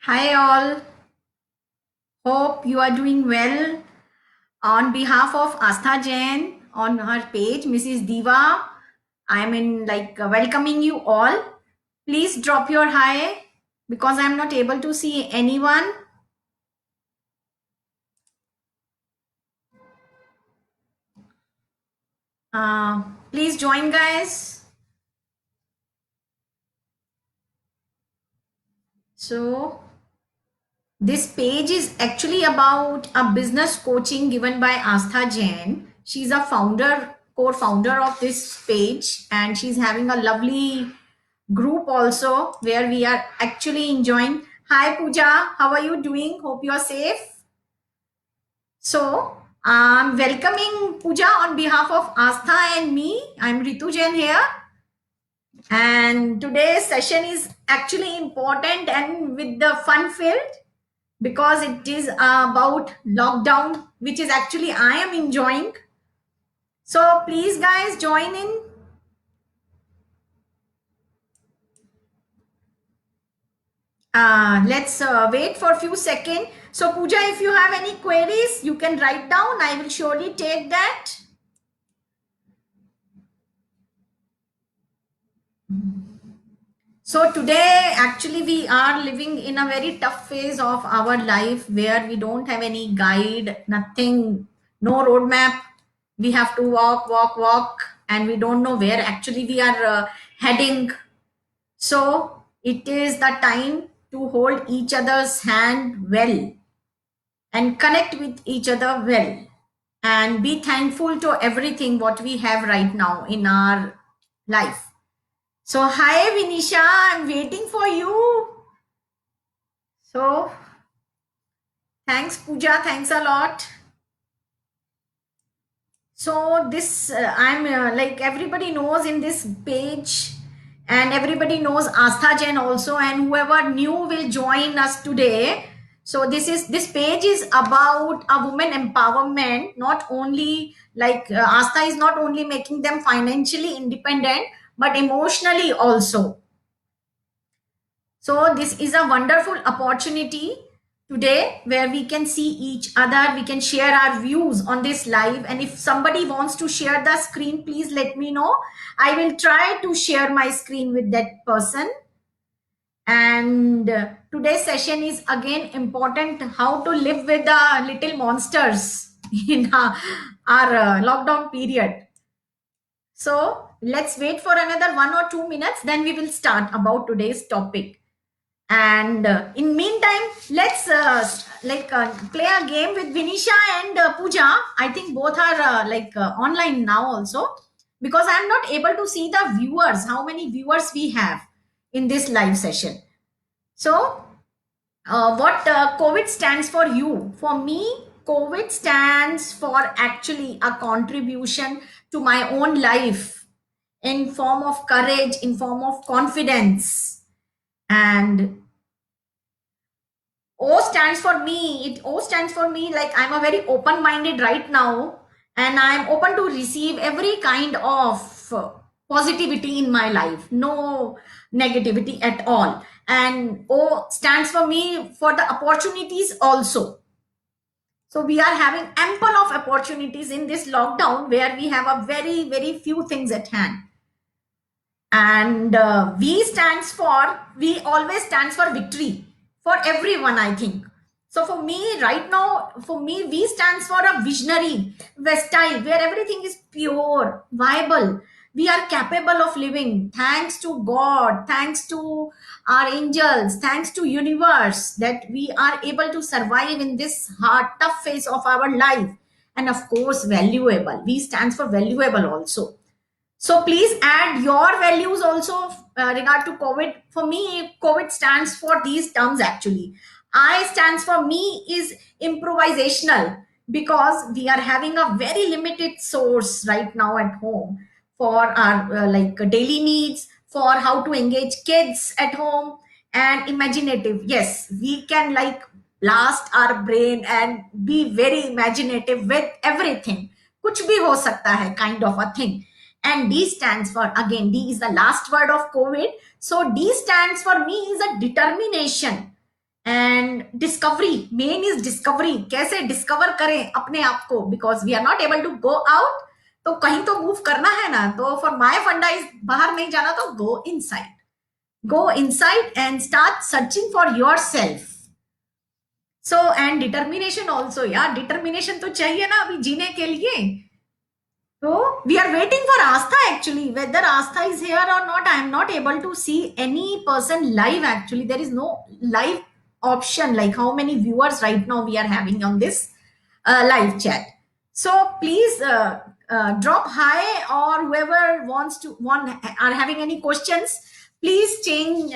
Hi, all. Hope you are doing well. On behalf of Astha Jain, on her page, Mrs. Diva, I'm in welcoming you all. Please drop your hi because I'm not able to see anyone. Please join, guys. So, this page is actually about a business coaching given by Astha Jain. She's a co-founder of this page, and she's having a lovely group also where we are actually enjoying. Hi Pooja, how are you doing? Hope you are safe. So, I'm welcoming Pooja on behalf of Astha and me. I'm Ritu Jain here. And today's session is actually important and with the fun filled because it is about lockdown, which is actually I am enjoying. So please, guys, join in. Let's wait for a few seconds. So, Pooja, if you have any queries, you can write down. I will surely take that. So, today, actually, we are living in a very tough phase of our life where we don't have any guide, nothing, no roadmap. We have to walk, walk, walk, and we don't know where actually we are heading. So, it is the time to hold each other's hand well and connect with each other well and be thankful to everything what we have right now in our life. So hi Vinisha, I'm waiting for you. So thanks Pooja, thanks a lot. So this I'm like everybody knows in this page, and everybody knows Astha Jain also, and whoever new will join us today. So this page is about a woman empowerment. Not only Astha is not only making them financially independent, but emotionally also. So this is a wonderful opportunity today where we can see each other, we can share our views on this live. And if somebody wants to share the screen, please let me know. I will try to share my screen with that person. And today's session is again important how to live with the little monsters in our lockdown period. So let's wait for another 1 or 2 minutes, then we will start about today's topic. And in meantime, let's play a game with Vinisha and Pooja. I think both are online now also, because I'm not able to see the viewers, how many viewers we have in this live session. So what COVID stands for you? For me, COVID stands for actually a contribution to my own life in form of courage, in form of confidence. And O stands for me. O stands for me like I'm a very open minded right now, and I'm open to receive every kind of positivity in my life, no negativity at all. And O stands for me for the opportunities also. So we are having ample of opportunities in this lockdown where we have a very few things at hand. And we always stands for victory for everyone, I think. So for me right now, for me, we stands for a visionary style where everything is pure, viable. We are capable of living thanks to God, thanks to our angels, thanks to universe, that we are able to survive in this hard tough phase of our life. And of course, valuable, we stands for valuable also. So please add your values also regard to COVID. For me, COVID stands for these terms actually. I stands for me is improvisational, because we are having a very limited source right now at home for our daily needs, for how to engage kids at home, and imaginative. Yes, we can like blast our brain and be very imaginative with everything. कुछ भी हो सकता है kind of a thing. And D stands for, again, D is the last word of COVID. So D stands for me is a determination. And discovery, main is discovery, कैसे discover करें अपने आप को, because we are not able to go out, तो कहीं तो move करना है ना, तो फॉर माई फंडा इज बाहर नहीं जाना तो go inside and start searching for your self. So and determination also, यार डिटर्मिनेशन तो चाहिए ना अभी जीने के लिए. So we are waiting for Astha actually. Whether Astha is here or not, I am not able to see any person live actually. There is no live option like how many viewers right now we are having on this live chat. So please drop hi, or whoever wants to are having any questions, please change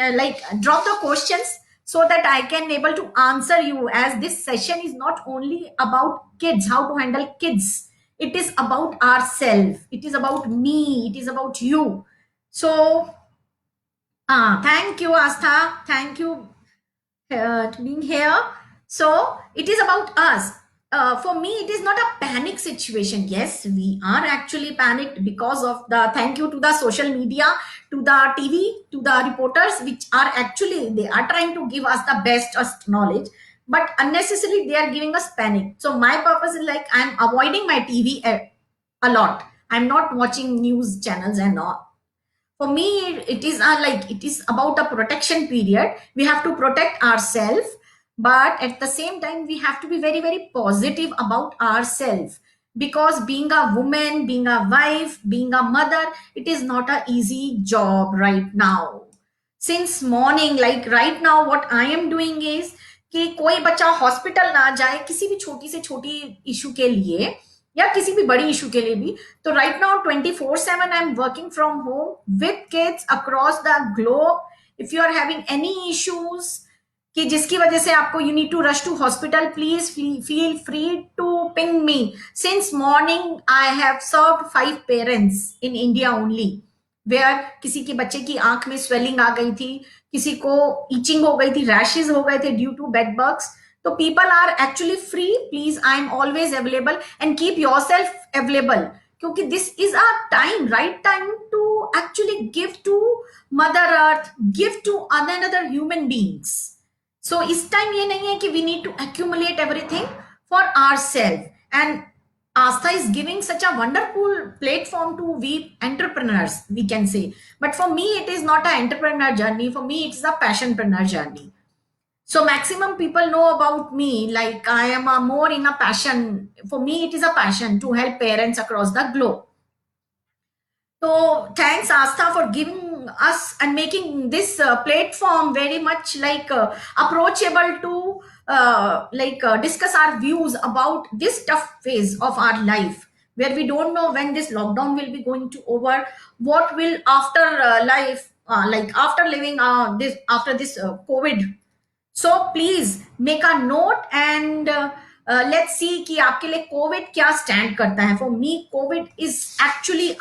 drop the questions so that I can able to answer you, as this session is not only about kids, how to handle kids, it is about ourselves, it is about me, it is about you. So thank you Astha, thank you to being here. So it is about us. For me, it is not a panic situation. Yes, we are actually panicked because of the, thank you to the social media, to the TV, to the reporters, which are actually, they are trying to give us the best knowledge, but unnecessarily they are giving us panic. So my purpose is like, I'm avoiding my TV a lot. I'm not watching news channels and all. For me it is it is about a protection period. We have to protect ourselves, but at the same time we have to be very very positive about ourselves, because being a woman, being a wife, being a mother, it is not a easy job right now. Since morning, like right now what I am doing is कि कोई बच्चा hospital ना जाए किसी भी छोटी से छोटी इशू के लिए, या किसी भी बड़ी इशू के लिए भी. तो right now 24/7 I am working from home with kids across the globe. If you are having any issues कि जिसकी वजह से आपको you need to rush to hospital, please feel free to ping me. Since morning I have served 5 parents in India only, where किसी के बच्चे की आंख में स्वेलिंग आ गई थी, किसी को ईचिंग हो गई थी, रैशेज हो गए थे due to bed bugs. So people are actually free. Please, I am always available, and keep yourself available. क्योंकि this is our time, right time to actually give to Mother Earth, give to other human beings. So इस time ये नहीं है कि we need to accumulate everything for ourselves. And Astha is giving such a wonderful platform to we entrepreneurs, we can say. But for me, it is not an entrepreneur journey. For me, it is a passionpreneur journey. So maximum people know about me like I am a more in a passion. For me it is a passion to help parents across the globe. So thanks Astha for giving us and making this platform very much approachable to discuss our views about this tough phase of our life, where we don't know when this lockdown will be going to over, what will after life after living this after this COVID. So please make a note and let's see कि आपके लिए Covid क्या stand करता है. For me Covid is actually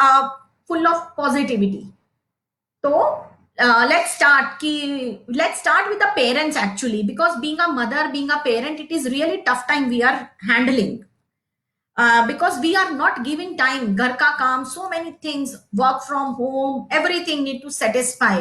full of positivity. So let's start with the parents actually, because being a mother, being a parent, it is really tough time we are handling. Because we are not giving time, घर का काम, so many things, work from home, everything need to satisfy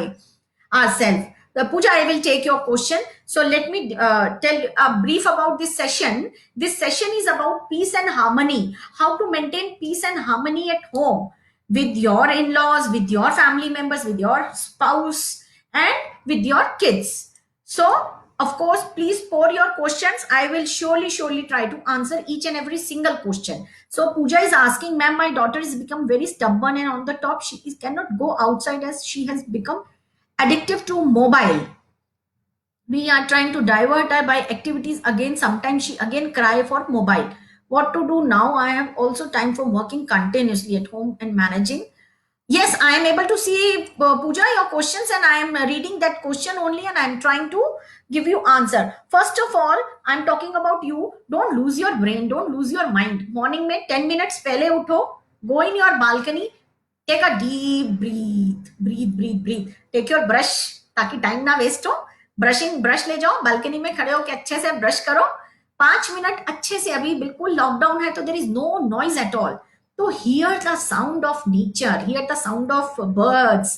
ourselves. Pooja, I will take your question. So let me tell a brief about this session. This session is about peace and harmony. How to maintain peace and harmony at home with your in-laws, with your family members, with your spouse, and with your kids. So, of course, please pour your questions. I will surely try to answer each and every single question. So Pooja is asking, ma'am, my daughter has become very stubborn and on the top, she cannot go outside as she has become addictive to mobile. We are trying to divert her by activities again. Sometimes she again cry for mobile. What to do now? I have also time for working continuously at home and managing. Yes, I am able to see Pooja your questions, and I am reading that question only, and I am trying to give you answer. First of all, I am talking about you. Don't lose your brain. Don't lose your mind. Morning में 10 minutes पहले उठो. Go in your balcony. Take a deep breathe. Take your brush ताकि time ना waste हो. Brush ले जाओ, balcony में खड़े होकर अच्छे से ब्रश करो. 5 मिनट अच्छे से. अभी बिल्कुल लॉकडाउन है तो there is no noise at all. So hear the sound of nature, hear the sound of birds,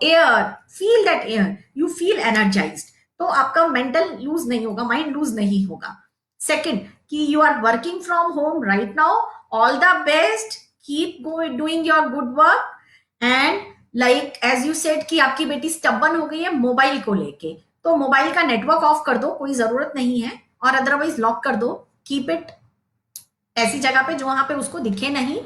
air, feel that air. You feel energized. तो आपका मेंटल लूज नहीं होगा, माइंड लूज नहीं होगा। सेकंड, कि you are working from home right now, all the best, keep doing your good work. And like as you said कि आपकी बेटी स्टबन हो गई है मोबाइल को लेके, तो मोबाइल का नेटवर्क ऑफ कर दो, कोई जरूरत नहीं है, और अदरवाइज लॉक कर दो, कीप इट ऐसी जगह पे जो वहां पे उसको दिखे नहीं।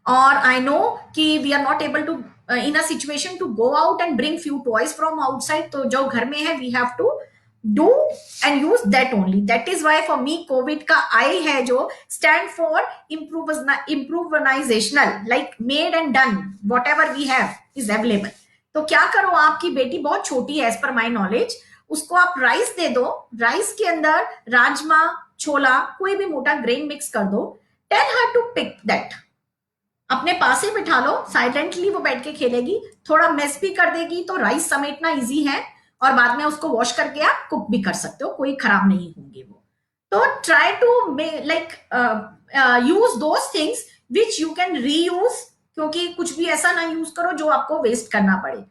और आई नो कि we are not able to in a situation to go out and bring few toys from outside, तो जो घर में है we have to do and use that only. That is why for me covid का I है जो stand for improvisational, like made and done, what ever we have is available. तो क्या करो, आपकी बेटी बहुत छोटी है एज पर माई नॉलेज, उसको आप राइस दे दो, राइस के अंदर राजमा, छोला, कोई भी मोटा ग्रेन मिक्स कर दो, tell her to pick that, अपने पास ही बिठा लो, साइलेंटली वो बैठ के खेलेगी, थोड़ा मेस भी कर देगी तो राइस समेटना इजी है, और बाद में उसको वॉश करके आप कुक भी कर सकते हो, कोई खराब नहीं होंगे वो। तो try to like use those things which you can reuse, क्योंकि कुछ भी ऐसा ना यूज करो जो आपको वेस्ट करना पड़े,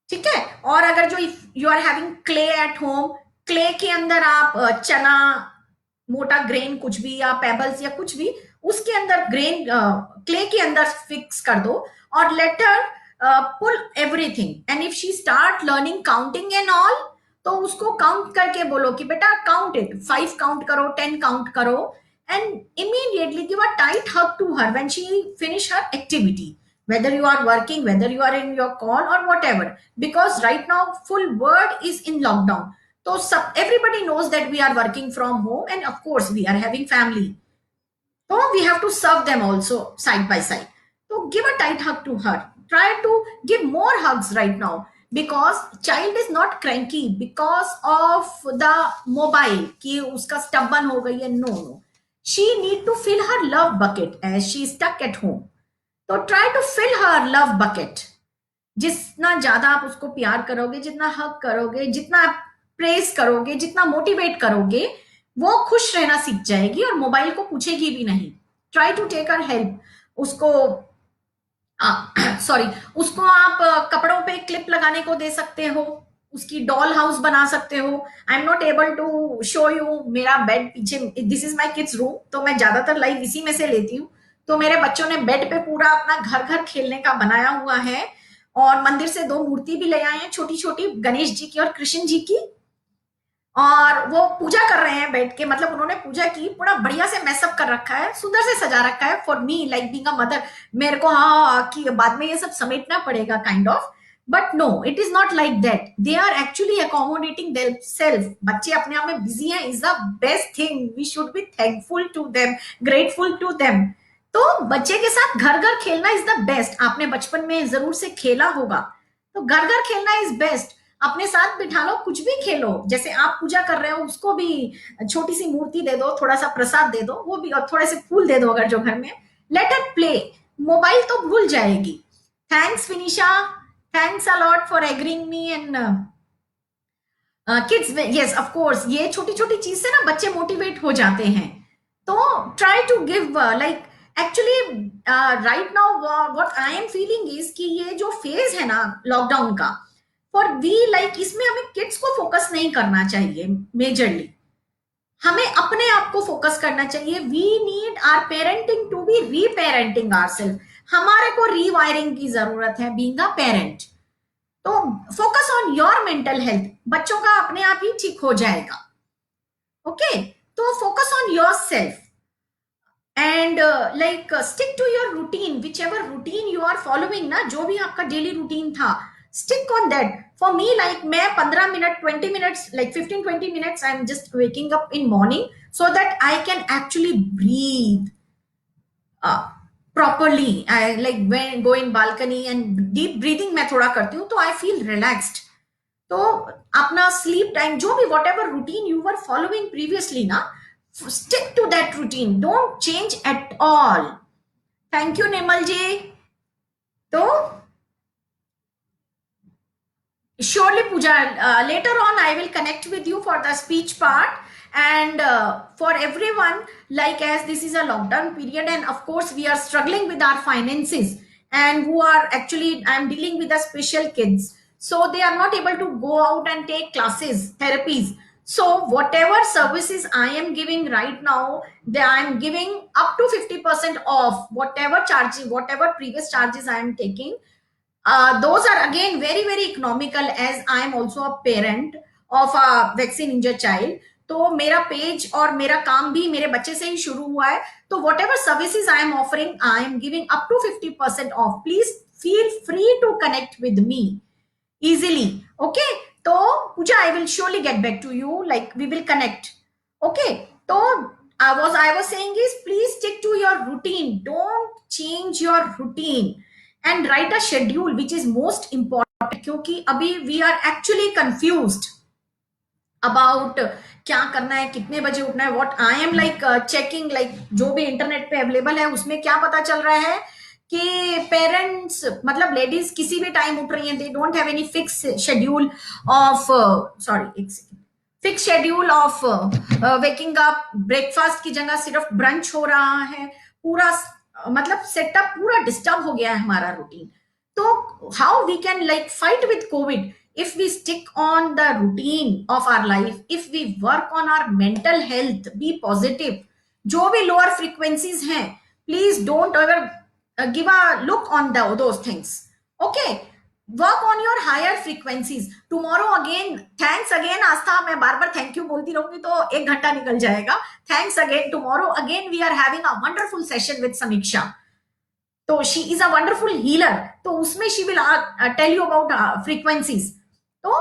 ठीक है। और अगर जो you are having clay at home, clay के अंदर आप चना, मोटा ग्रेन कुछ भी, या पेबल्स या कुछ भी, उसके अंदर ग्रेन क्ले के अंदर फिक्स कर दो, और later pull everything. And if she start learning counting and all, तो उसको काउंट करके बोलो कि बेटा काउंट इट, 5 काउंट करो, 10 काउंट करो, and immediately give a tight hug to her when she finish her activity, whether you are working, whether you are in your call or whatever, because right now full world is in lockdown. So everybody knows that we are working from home, and of course we are having family, so we have to serve them also side by side. So give a tight hug to her, try to give more hugs right now, because child is not cranky because of the mobile कि उसका stubborn हो गई है, no, she need to fill her love bucket as she is stuck at home. तो try to fill her love bucket, जितना ज्यादा आप उसको प्यार करोगे, जितना हक करोगे, जितना आप प्रेज करोगे, जितना मोटिवेट करोगे, वो खुश रहना सीख जाएगी और मोबाइल को पूछेगी भी नहीं। Try to take her help, उसको सॉरी उसको आप कपड़ों पे क्लिप लगाने को दे सकते हो, उसकी डॉल हाउस बना सकते हो। I am not able to show you मेरा बेड पीछे, this is my kids room, तो मैं ज्यादातर लाइव इसी में से लेती हूँ। तो मेरे बच्चों ने बेड पे पूरा अपना घर घर खेलने का बनाया हुआ है, और मंदिर से 2 मूर्ति भी ले आए हैं, छोटी छोटी, गणेश जी की और कृष्ण जी की, और वो पूजा कर रहे हैं बैठ के, मतलब उन्होंने पूजा की, पूरा बढ़िया से मैसअप कर रखा है, सुंदर से सजा रखा है। For me like being a mother, मेरे को हाँ कि बाद में ये सब समेटना पड़ेगा kind of, but no it is not like that, they are actually accommodating themselves. बच्चे अपने आप में बिजी हैं, is the best thing, we should be thankful to them, grateful to them. तो बच्चे के साथ घर घर खेलना इज द बेस्ट, आपने बचपन में जरूर से खेला होगा, तो घर घर खेलना इज बेस्ट। अपने साथ बिठा लो, कुछ भी खेलो, जैसे आप पूजा कर रहे हो उसको भी छोटी सी मूर्ति दे दो, थोड़ा सा प्रसाद दे दो, वो भी, और थोड़े से फूल दे दो अगर जो घर में, लेट इट प्ले, मोबाइल तो भूल जाएगी। Thanks Vinisha, thanks a lot for agreeing me and kids, yes of course, ये छोटी छोटी चीज से ना बच्चे मोटिवेट हो जाते हैं। तो try to give like actually right now what I am feeling is कि ये जो फेज है ना लॉकडाउन का, फॉर वी लाइक इसमें हमें किड्स को फोकस नहीं करना चाहिए मेजरली, हमें अपने आप को फोकस करना चाहिए। We need our parenting to be reparenting our self, हमारे को रीवायरिंग की जरूरत है बीइंग अ पेरेंट। तो focus on your mental health, बच्चों का अपने आप ही ठीक हो जाएगा, ओके। तो focus on yourself and like stick to your routine, whichever routine you are following ना, जो भी आपका डेली रूटीन था, stick on that. For me, like मैं 15 minute 20 minutes, like 15-20 minutes, I'm just waking up in morning so that I can actually breathe properly. I like when go in balcony and deep breathing मैं थोड़ा करती हूँ, तो I feel relaxed. तो अपना sleep time, जो भी whatever routine you were following previously ना, stick to that routine. Don't change at all. Thank you Nimal ji. तो surely Pooja, later on I will connect with you for the speech part, and for everyone, like as this is a lockdown period and of course we are struggling with our finances, and who are actually, I am dealing with the special kids, so they are not able to go out and take classes, therapies. So whatever services I am giving right now, they I am giving up to 50% off whatever charging, whatever previous charges I am taking. Those are again very very economical, as I am also a parent of a vaccine injured child. तो मेरा page और मेरा काम भी मेरे बच्चे से ही शुरू हुआ है. तो whatever services I am offering, I am giving up to 50% off. Please feel free to connect with me easily. Okay, so Pooja, I will surely get back to you, like we will connect. Okay, so I was saying is, please stick to your routine, don't change your routine, and write a schedule, which is most important, क्योंकि अभी we are actually confused about क्या करना है, कितने बजे उठना है. What I am like checking, like जो भी इंटरनेट पे अवेलेबल है उसमें क्या पता चल रहा है कि पेरेंट्स, मतलब लेडीज किसी भी टाइम उठ रही हैं. They don't have any fix schedule of, sorry, fix schedule of waking up. Breakfast की जगह सिर्फ ब्रंच हो रहा है. पूरा मतलब सेटअप पूरा डिस्टर्ब हो गया है हमारा रूटीन. तो how we can like fight with Covid? if we stick on the routine of our life, if we work on our mental health, be positive. जो भी lower frequencies हैं, please don't ever give a look on those things. Okay, work on your higher frequencies. Tomorrow again, thanks again आस्था, मैं बार बार thank you बोलती रहूंगी तो 1 घंटा निकल जाएगा. Thanks again. Tomorrow again we are having a wonderful session with Samiksha. तो she is a wonderful healer. तो उसमें she will tell you about frequencies. तो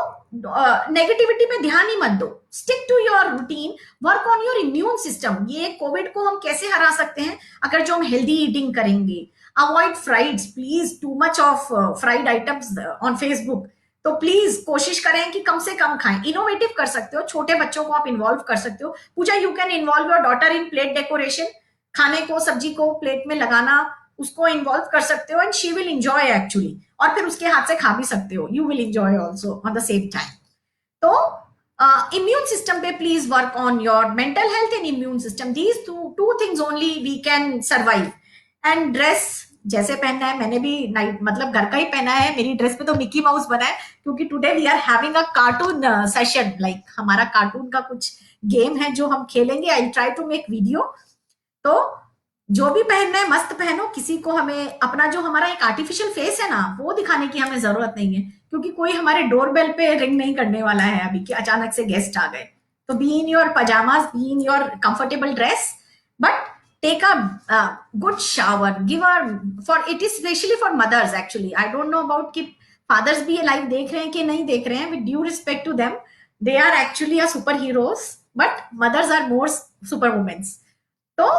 नेगेटिविटी पे ध्यान ही मत दो. Stick to your routine, work on your immune system. ये कोविड को हम कैसे हरा सकते हैं? अगर जो हम हेल्दी ईटिंग करेंगे, avoid fries, please, too much of fried items on Facebook. तो प्लीज कोशिश करें कि कम से कम खाएं. इनोवेटिव कर सकते हो, छोटे बच्चों को आप इन्वॉल्व कर सकते हो. Puja, you can involve your daughter in plate decoration. खाने को, सब्जी को प्लेट में लगाना, उसको इन्वॉल्व कर सकते हो, and she will enjoy actually. और फिर उसके हाथ से खा भी सकते हो. You will enjoy also on the same time. तो इम्यून सिस्टम पे please work on your mental health and immune system. These two things only we can survive. And dress जैसे पहनना है, मैंने भी नाइट मतलब घर का ही पहना है. मेरी ड्रेस पे तो मिकी माउस बना है, क्योंकि today we are having a cartoon session. Like हमारा कार्टून का कुछ गेम है जो हम खेलेंगे. I try to make video. तो जो भी पहनना है मस्त पहनो. किसी को, हमें अपना जो हमारा एक आर्टिफिशियल फेस है ना, वो दिखाने की हमें जरूरत नहीं है, क्योंकि कोई हमारे डोरबेल पे रिंग नहीं करने वाला है अभी कि अचानक से गेस्ट आ गए. तो be in your pajamas, be in your comfortable dress, but take a good shower. Give a, for it is specially for mothers actually. I don't know about कि फादर्स भी ये लाइव देख रहे हैं कि नहीं देख रहे हैं. With due respect to them, they are actually a super heroes, but mothers are more super womens. तो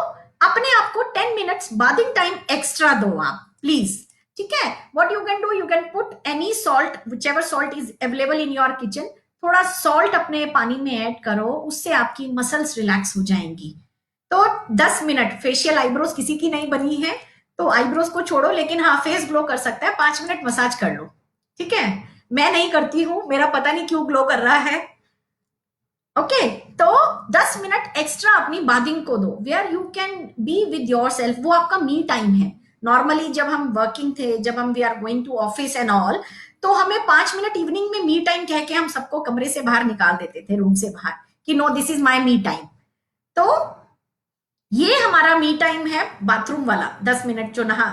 अपने आप को 10 मिनट्स बाथिंग टाइम एक्स्ट्रा दो आप, प्लीज. ठीक है? What you can do, you can put any salt, which ever salt is available in your kitchen. थोड़ा salt अपने पानी में ऐड करो, उससे आपकी मसल्स रिलैक्स हो जाएंगी. तो 10 मिनट. फेशियल आईब्रोज किसी की नहीं बनी है तो आईब्रोज को छोड़ो, लेकिन हाँ, फेस ग्लो कर सकता है. 5 मिनट मसाज कर लो. ठीक है? मैं नहीं करती हूं, मेरा पता नहीं क्यों ग्लो कर रहा है. ओके, तो 10 मिनट एक्स्ट्रा अपनी बाथिंग को दो, where you can be with yourself. वो आपका मी टाइम है. नॉर्मली जब हम वर्किंग थे, जब हम we are going to office and all, तो हमें 5 मिनट इवनिंग में मी टाइम कह के हम सबको कमरे से बाहर निकाल देते थे, रूम से बाहर, कि no, this is my me time. तो ये हमारा मी टाइम है, बाथरूम वाला 10 मिनट जो नहा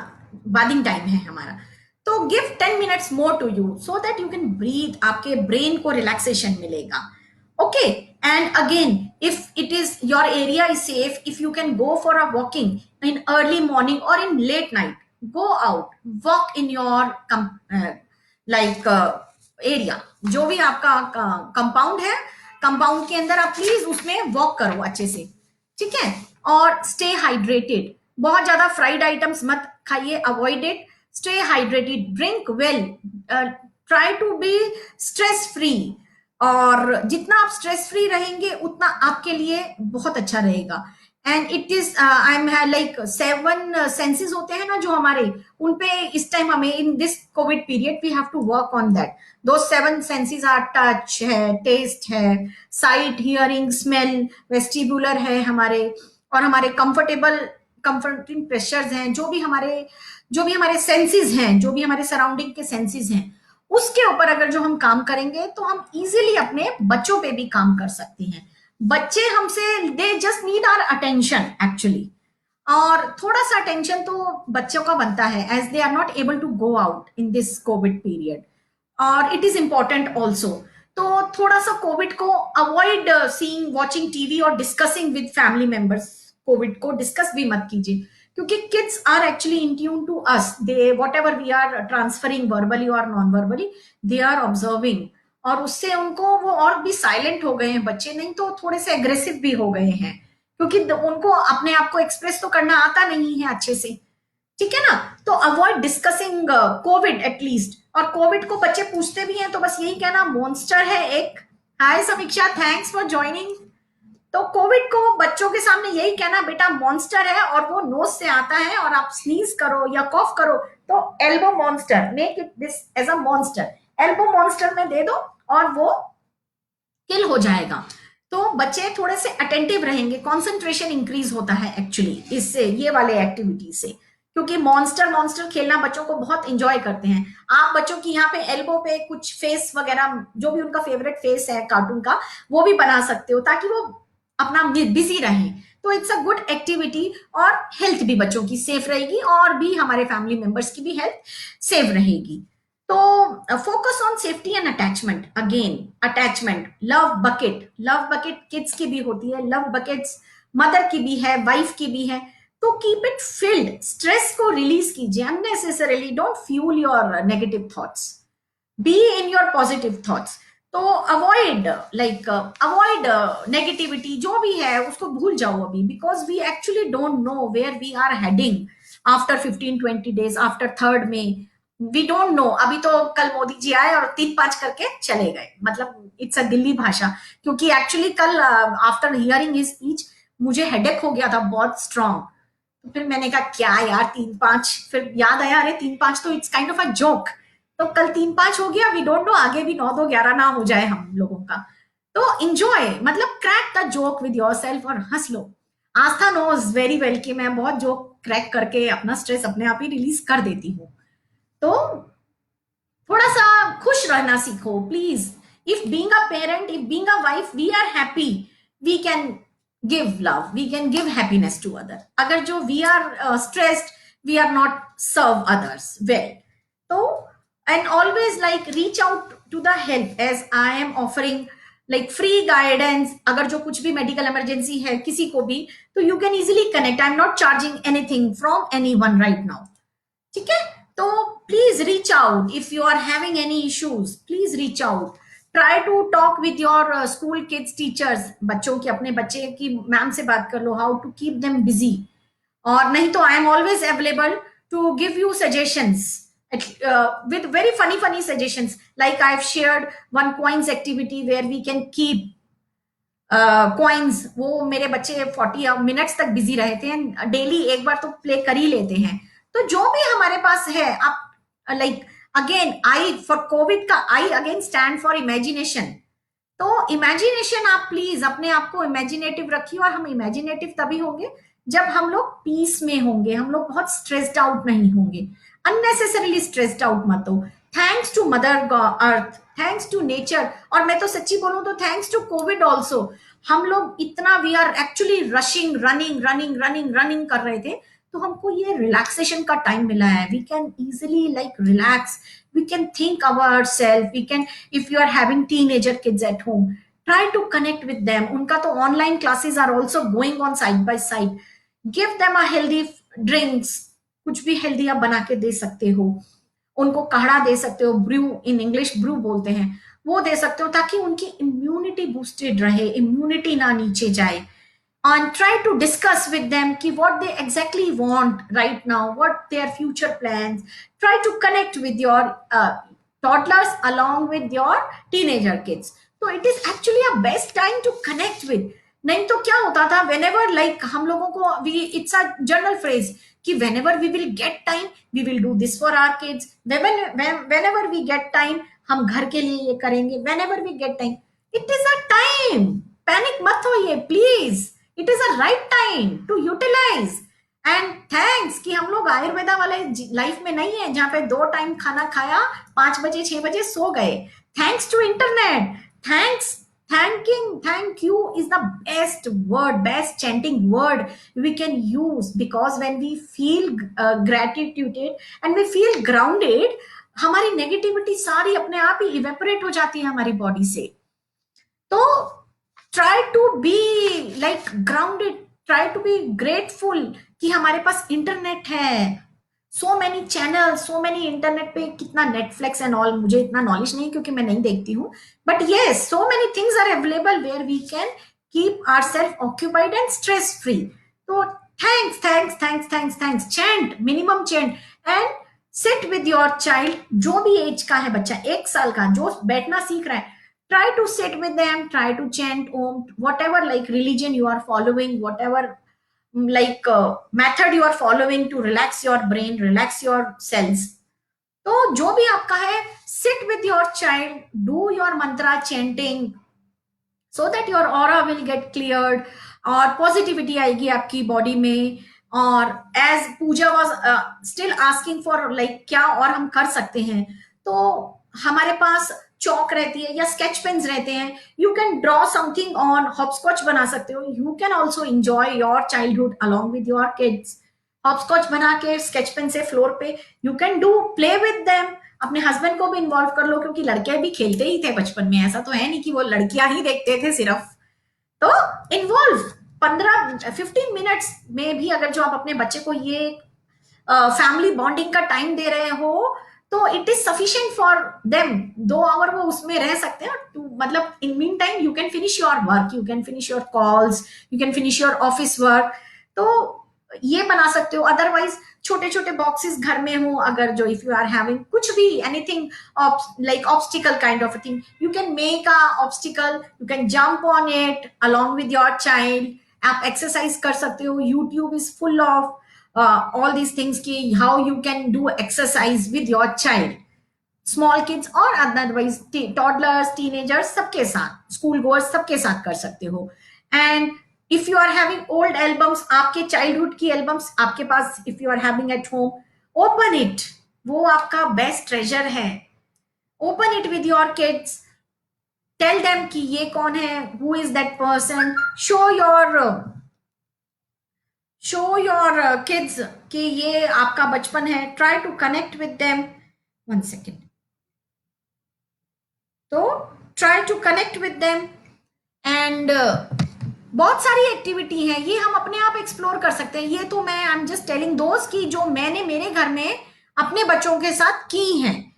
बाथिंग टाइम है हमारा. तो give 10 minutes more to you, so that you can breathe. आपके ब्रेन को रिलैक्सेशन मिलेगा. Okay, and again, if it is your area is safe, if you can go for a walking in early morning or in late night, go out, walk in your like area. जो भी आपका compound है, compound के अंदर आप please उसमें walk करो अच्छे से. ठीक है? और स्टे हाइड्रेटेड. बहुत ज्यादा फ्राइड आइटम्स मत खाइए, avoid it. Stay hydrated, drink well, try to be stress free. और जितना आप स्ट्रेस फ्री रहेंगे उतना आपके लिए बहुत अच्छा रहेगा. And it is, I am like 7 senses होते हैं ना जो हमारे, उन पे इस टाइम हमें in this Covid period we have to work on that. दो 7 सेंसेस आर टच है, टेस्ट है, साइट, हियरिंग, स्मेल, वेस्टिबुलर है हमारे, और हमारे कंफर्टिंग प्रेशर्स हैं. जो भी हमारे सेंसेस हैं, जो भी हमारे सराउंडिंग के सेंसेस हैं, उसके ऊपर अगर जो हम काम करेंगे तो हम इजीली अपने बच्चों पे भी काम कर सकते हैं। बच्चे हमसे, they just need our attention actually. और थोड़ा सा अटेंशन तो बच्चों का बनता है, as they are not able to go out in this Covid period, और इट इज इंपॉर्टेंट ऑल्सो। तो थोड़ा सा कोविड को अवॉइड सीइंग, वॉचिंग टीवी और discussing with family members. Covid को डिस्कस भी मत कीजिए, क्योंकि kids are actually in tune to us, they what ever we are transferring verbally और non verbally, they are observing. और उससे उनको, वो और भी साइलेंट हो गए हैं बच्चे, नहीं तो थोड़े से एग्रेसिव भी हो गए हैं, क्योंकि उनको अपने आप को एक्सप्रेस तो करना आता नहीं है अच्छे से। ठीक है ना? तो अवॉइड डिस्कसिंग कोविड एटलीस्ट। और कोविड को बच्चे पूछते भी हैं तो बस यही कहना, मॉन्स्टर है एक। हाय समीक्षा, थैंक्स फॉर ज्वाइनिंग। तो कोविड को बच्चों के सामने यही कहना, बेटा मॉन्स्टर है और वो नोज से आता है, और आप स्नीज करो या कॉफ करो तो elbow monster, make it this as a monster, elbow monster में दे दो और वो किल हो जाएगा। तो बच्चे थोड़े से अटेंटिव रहेंगे, कॉन्सेंट्रेशन इंक्रीज होता है एक्चुअली इससे, ये वाले एक्टिविटी से। क्योंकि मॉन्स्टर मॉन्स्टर खेलना बच्चों को बहुत इंजॉय करते हैं। आप बच्चों की यहाँ पे एल्बो पे कुछ फेस वगैरह, जो भी उनका फेवरेट फेस है कार्टून का, वो भी बना सकते हो, ताकि वो अपना बिजी रहे। तो इट्स अ गुड एक्टिविटी, और हेल्थ भी बच्चों की सेफ रहेगी, और भी हमारे फैमिली मेंबर्स की भी हेल्थ सेफ रहेगी। तो focus on safety and attachment, again attachment, love bucket, love bucket kids की भी होती है, लव बकेट्स मदर की भी है, वाइफ की भी है। तो कीप इट फिल्ड, स्ट्रेस को रिलीज कीजिए unnecessarily, don't fuel your negative thoughts, be in your positive thoughts. तो अवॉइड, लाइक अवॉइड नेगेटिविटी, जो भी है उसको भूल जाओ अभी, because we actually don't know where we are heading after 15-20 days, after 3rd May। We don't know. अभी तो कल मोदी जी आए और 3-5 करके चले गए, मतलब इट्स अ दिल्ली भाषा। क्योंकि एक्चुअली कल आफ्टर हियरिंग हिज स्पीच मुझे हेडेक हो गया था बहुत स्ट्रांग। तो फिर मैंने कहा क्या यार 3-5, फिर याद आया अरे 3-5 तो it's kind of a joke. तो कल 3-5 हो गया, वी डोंट नो आगे भी 9-2-11 ना हो जाए हम लोगों का। तो इंजॉय, मतलब crack the joke with your self और हंस लो। आस्था नोज वेरी वेल कि मैं बहुत जोक क्रैक करके अपना स्ट्रेस अपने आप ही रिलीज कर देती हूँ। तो थोड़ा सा खुश रहना सीखो please. If being a parent, if being a wife we are happy, we can give love, we can give happiness to other. अगर जो we are stressed, we are not serve others well. तो and always like reach out to the help, as I am offering like free guidance. अगर जो कुछ भी medical emergency है किसी को भी, तो you can easily connect, I am not charging anything from anyone right now. ठीक है? तो please reach out, if you are having any issues please reach out. Try to talk with your school kids teachers, बच्चों की, अपने बच्चे की ma'am से बात कर लो, how to keep them busy. और नहीं तो I am always available to give you suggestions with very funny suggestions, like I've shared one coins activity where we can keep coins. वो मेरे बच्चे 40 मिनट्स तक बिजी रहते हैं, डेली एक बार तो प्ले कर ही लेते हैं। तो जो भी हमारे पास है, आप like, again I for covid का, I again stand for imagination. तो इमेजिनेशन, आप प्लीज अपने आप को इमेजिनेटिव रखिए। और हम इमेजिनेटिव तभी होंगे जब हम लोग पीस में होंगे, हम लोग बहुत स्ट्रेस्ड आउट नहीं होंगे। अननेसेसरीली स्ट्रेस्ड आउट मत हो। Thanks to mother earth, thanks to nature, और मैं तो सच्ची बोलूं तो थैंक्स टू कोविड ऑल्सो। हम लोग इतना, we are actually rushing, running running running running कर रहे थे, तो हमको ये रिलैक्सेशन का टाइम मिला है। We can easily like relax, we can think ourselves, we can, if you are having teenager kids at home, try to connect with them। उनका तो online classes are also going on side by side। give them a healthy drinks, कुछ भी healthy आप बना के दे सकते हो। उनको काढ़ा दे सकते हो, ब्रू, इन इंग्लिश ब्रू बोलते हैं, वो दे सकते हो, ताकि उनकी इम्यूनिटी बूस्टेड रहे, इम्यूनिटी ना नीचे जाए। and try to discuss with them ki what they exactly want right now, what their future plans। try to connect with your toddlers along with your teenager kids। so it is actually a best time to connect with। नहीं तो क्या होता था, whenever like हम लोगों को, we, it's a general phrase कि whenever we will get time we will do this for our kids, whenever we get time हम घर के लिए ये करेंगे, whenever we get time। it is a time, panic मत होइए please, it is a right time to utilize। And thanks कि हम लोग आयुर्वेदा वाले लाइफ में नहीं है जहां पे 2 टाइम खाना खाया, 5 बजे 6 बजे सो गए. Thanks to internet. Thanks. Thank you is the best word, best chanting word we can use, because when we feel gratitude and we feel grounded, हमारी नेगेटिविटी सारी अपने आप ही इवेपोरेट हो जाती है हमारी बॉडी से. तो try to be like grounded, try to be grateful कि हमारे पास इंटरनेट है. So many channel, so many internet पे कितना नेटफ्लिक्स एंड ऑल, मुझे इतना नॉलेज नहीं क्योंकि मैं नहीं देखती हूँ, but yes so many things are available where we can keep our self occupied and stress free. तो thanks thanks thanks thanks thanks, chant, minimum chant. And sit with your child, जो भी as का है बच्चा, 1 साल का जो बैठना सीख रहा है, try to sit with them, try to chant om, whatever like religion you are following, whatever like method you are following to relax your brain, relax your cells. तो जो भी आपका है, sit with your child, do your mantra chanting so that your aura will get cleared और positivity आएगी आपकी body में. और as Pooja was still asking for like क्या और हम कर सकते हैं, तो हमारे पास चौक रहती है या स्केच पेन्स रहते हैं, you can draw something on, hopscotch बना सकते हो. You can also enjoy your childhood along with your kids. Hopscotch बना के स्केच पेन से फ्लोर पे you can do play with them. अपने हस्बैंड को भी इन्वॉल्व कर लो, क्योंकि लड़के भी खेलते ही थे बचपन में, ऐसा तो है नहीं कि वो लड़कियां ही देखते थे सिर्फ. तो इन्वॉल्व 15-15 मिनट्स में भी अगर जो आप अपने बच्चे को ये फैमिली बॉन्डिंग का टाइम दे रहे हो, तो it is sufficient for them. 2 hour वो उसमें रह सकते हैं. मतलब in mean time you can finish your work, you can finish your calls, you can finish your office work. तो ये बना सकते हो. अदरवाइज छोटे छोटे बॉक्सेस घर में हो, अगर जो इफ यू आर हैविंग कुछ भी anything like obstacle kind of thing, you can make a obstacle, you can jump on it along with your child. आप एक्सरसाइज कर सकते हो. YouTube is full of all these things ki how you can do exercise with your child, small kids और otherwise toddlers, teenagers, सबके साथ, school goers सबके साथ कर सकते हो. And if you are having old albums, आपके चाइल्डहुड की एल्बम्स आपके पास, if you are having at home, open it. वो आपका बेस्ट ट्रेजर है. Open it with your kids, tell them कि ये कौन है, who is that person. Show your kids कि ये आपका बचपन है. Try to connect with them. 1 second. तो try to connect with them. And बहुत सारी एक्टिविटी है, ये हम अपने आप एक्सप्लोर कर सकते हैं. ये तो मैं आई एम जस्ट टेलिंग दोस्त की जो मैंने मेरे घर में अपने बच्चों के साथ की हैं.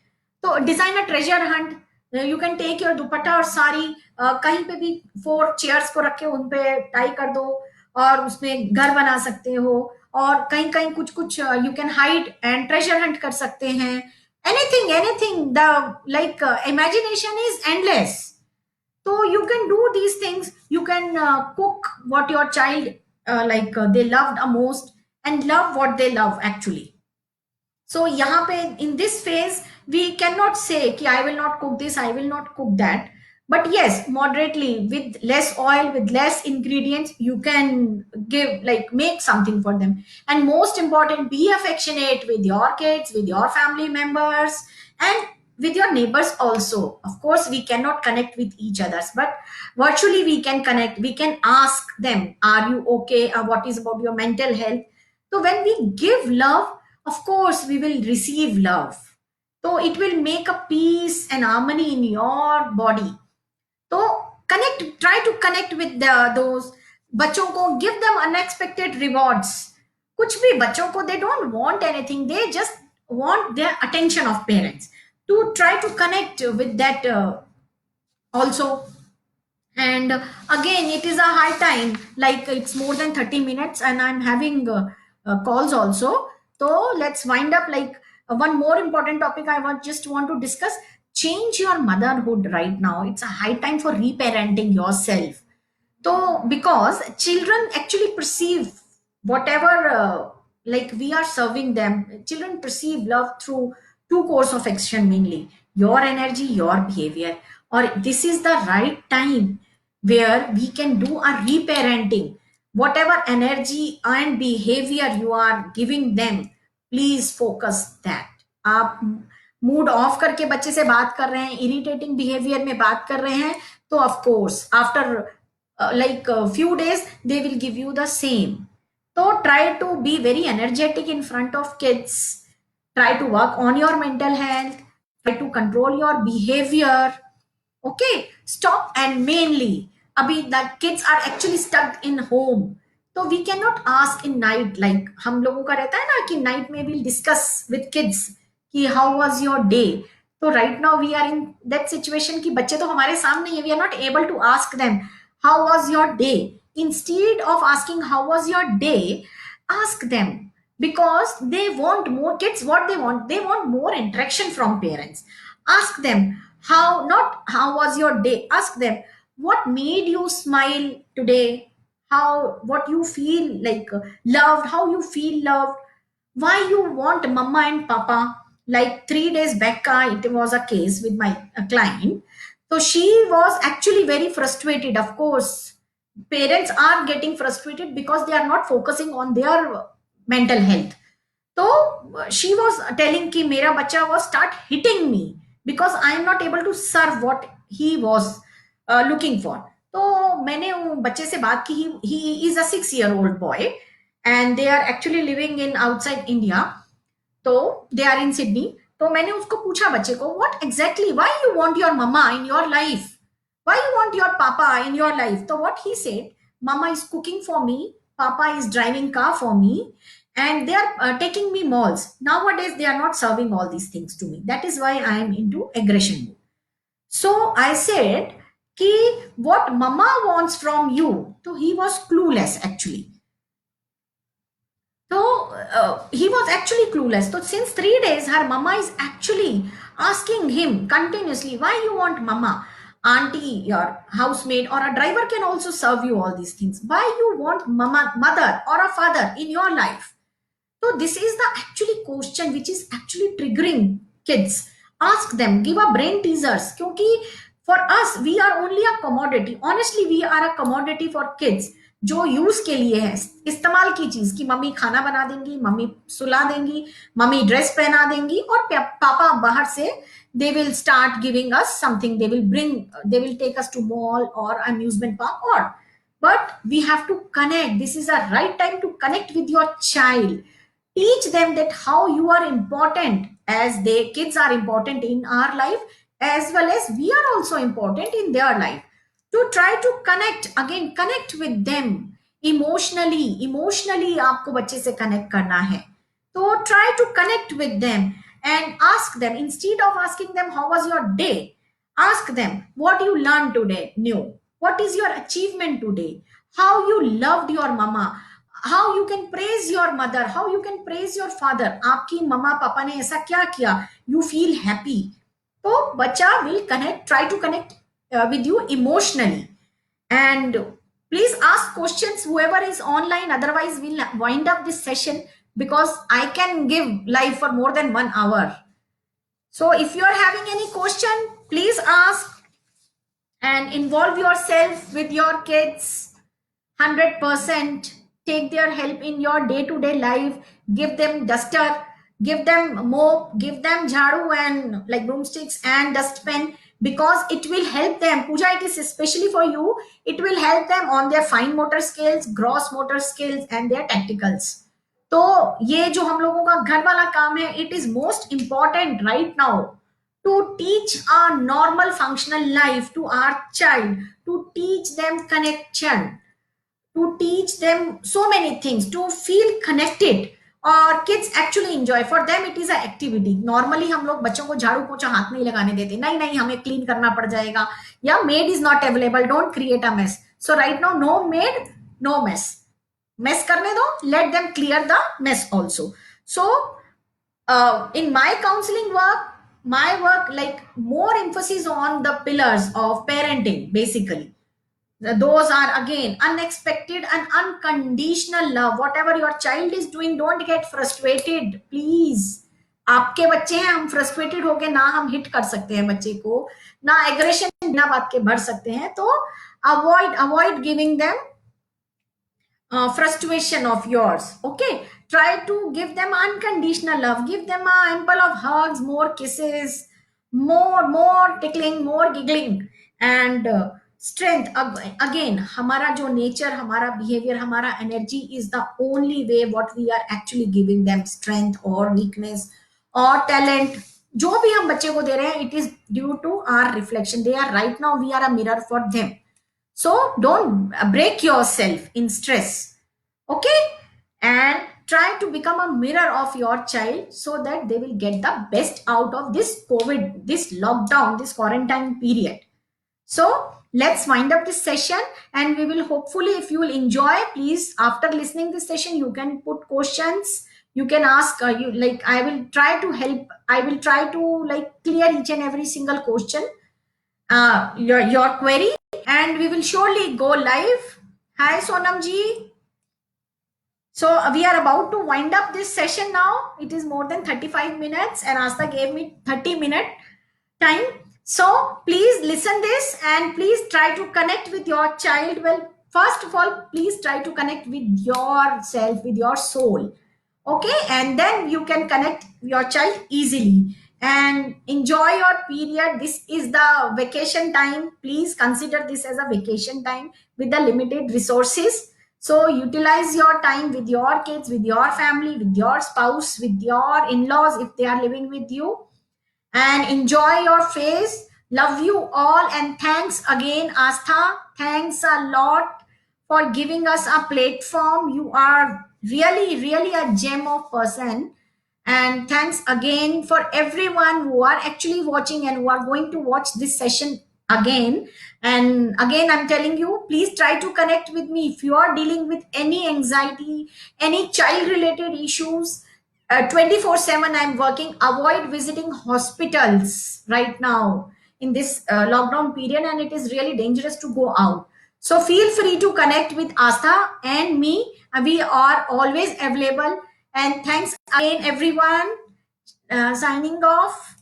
तो design a treasure hunt. You can take your dupatta और साड़ी, कहीं पे भी 4 चेयर्स को रख के उन पे टाई कर दो और उसमें घर बना सकते हो. और कहीं कहीं कुछ कुछ you can hide and treasure Hunt कर सकते हैं. Anything anything, the like imagination is endless. So you can do these things. You can cook what your child they loved the most and love what they love actually. So यहाँ पे in this phase we cannot say कि I will not cook this, I will not cook that. But yes, moderately with less oil, with less ingredients, you can give make something for them. And most important, be affectionate with your kids, with your family members, and with your neighbors also. Of course we cannot connect with each others, but virtually we can connect. We can ask them, are you okay, what is about your mental health. So when we give love, of course we will receive love. So it will make a peace and harmony in your body. तो connect, try to connect with those. बच्चों को give them unexpected rewards. कुछ भी बच्चों को, they don't want anything, they just want their attention of parents. To try to connect with that also. And again, it is a high time, like it's more than 30 minutes and I'm having calls also. So let's wind up. One more important topic I want to discuss: change your motherhood right now. It's a high time for reparenting yourself. So because children actually perceive whatever we are serving them. Children perceive love through 2 course of action mainly: your energy, your behavior. Or this is the right time where we can do a reparenting. whatever energy and behavior you are giving them, please focus that. आप mood off करके बच्चे से बात कर रहे हैं, irritating behaviour में बात कर रहे हैं, तो of course after like a few days they will give you the same. So try to be very energetic in front of kids, try to work on your mental health, try to control your behavior. Okay, stop. And mainly abhi the kids are actually stuck in home, so we cannot ask in night, like हम लोगों का रहता है ना कि night में we'll discuss with kids कि how was your day. तो right now we are in that situation कि बच्चे तो हमारे सामने ही है, we are not able to ask them how was your day. Instead of asking how was your day, ask them, because they want more. Kids, what they want more interaction from parents. Ask them how, not how was your day, ask them what made you smile today, how, what you feel like loved, how you feel loved, why you want mama and papa. Like 3 days back it was a case with my client. So she was actually very frustrated. Of course parents are getting frustrated because they are not focusing on their mental health. तो she was telling कि मेरा बच्चा was start hitting me because I am not able to serve what he was looking for. तो मैंने वो बच्चे से बात की. He is a 6-year-old boy and they are actually living in outside India. तो they are in Sydney. तो मैंने उसको पूछा बच्चे को, what exactly, why you want your mama in your life, why you want your papa in your life. So what he said, mama is cooking for me, papa is driving car for me, and they are taking me malls. Nowadays they are not serving all these things to me, that is why I am into aggression mode. So I said ki what mama wants from you. So he was clueless actually. So he was actually clueless. So since 3 days her mama is actually asking him continuously, why you want mama. Auntie, your housemaid or a driver can also serve you all these things, why you want mama, mother or a father in your life. So this is the actually question which is actually triggering kids. Ask them, give a brain teasers, क्योंकि for us we are only a commodity. Honestly we are a commodity for kids, जो use के लिए है, इस्तेमाल की चीज, कि mummy खाना बना देंगी, मम्मी सुला देंगी, मम्मी ड्रेस पहना देंगी, और पापा बाहर से they will start giving us something, they will take us to mall or amusement park. Or but we have to connect. This is a right time to connect with your child. Teach them that how you are important, as they kids are important in our life as well as we are also important in their life. To try to connect, again connect with them emotionally आपको बच्चे से connect करना है. तो try to connect with them and ask them, instead of asking them how was your day, ask them what you learned today new, what is your achievement today, how you loved your mama, how you can praise your mother, how you can praise your father. आपकी मम्मा पापा ने ऐसा क्या किया, you feel happy. तो बच्चा will connect, try to connect with you emotionally. And please ask questions whoever is online, otherwise we'll wind up this session because I can give live for more than 1 hour. So if you are having any question, please ask and involve yourself with your kids 100%. Take their help in your day-to-day life. Give them duster, give them mop, give them jharu and like broomsticks and dustpan, because it will help them. Pooja, it is especially for you. It will help them on their fine motor skills, gross motor skills and their tacticals. तो ये जो हम लोगों का घर वाला काम है, it is most important right now to teach a normal functional life to our child, to teach them connection, to teach them so many things, to feel connected. और kids actually enjoy, for them it is a activity. Normally हम लोग बच्चों को झाड़ू पोछा हाथ नहीं लगाने देते, नहीं नहीं हमें क्लीन करना पड़ जाएगा, या maid is not available, don't create a mess. So right now no maid, no mess. Mess करने दो, let them clear the mess also. So in my counseling work, my work like more emphasis on the pillars of parenting basically. Those are again unexpected and unconditional love. Whatever your child is doing, don't get frustrated please. आपके बच्चे हैं, हम frustrated होके ना हम hit कर सकते हैं बच्चे को, ना एग्रेशन बिना बात के भर सकते हैं. तो avoid giving them frustration of yours. Okay, try to give them unconditional love, give them a ample of hugs, more kisses, more tickling, more giggling, and strength. Again, हमारा जो nature, हमारा behavior, हमारा energy is the only way what we are actually giving them, strength or weakness or talent. जो भी हम बच्चे को दे रहे हैं, it is due to our reflection. They are right now, we are a mirror for them. So don't break yourself in stress. Okay? And try to become a mirror of your child so that they will get the best out of this COVID, this lockdown, this quarantine period. So let's wind up this session, and we will hopefully, if you will enjoy, please, after listening this session, you can put questions. You can ask, you like, I will try to help. I will try to like clear each and every single question, your query, and we will surely go live. Hi, Sonam ji. So we are about to wind up this session now. It is more than 35 minutes, and Asta gave me 30-minute time. So please listen this and please try to connect with your child. Well, first of all, please try to connect with yourself, with your soul. Okay, and then you can connect your child easily and enjoy your period. This is the vacation time. Please consider this as a vacation time with the limited resources. So utilize your time with your kids, with your family, with your spouse, with your in-laws if they are living with you, and enjoy your phase. Love you all, and thanks again, Astha. Thanks a lot for giving us a platform. You are really, really a gem of person. And thanks again for everyone who are actually watching and who are going to watch this session again. And again, I'm telling you, please try to connect with me if you are dealing with any anxiety, any child related issues. 24/7 I'm working. Avoid visiting hospitals right now in this lockdown period, and it is really dangerous to go out. So feel free to connect with Asta and me. We are always available. And thanks again, everyone. Signing off.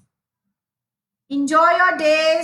Enjoy your days.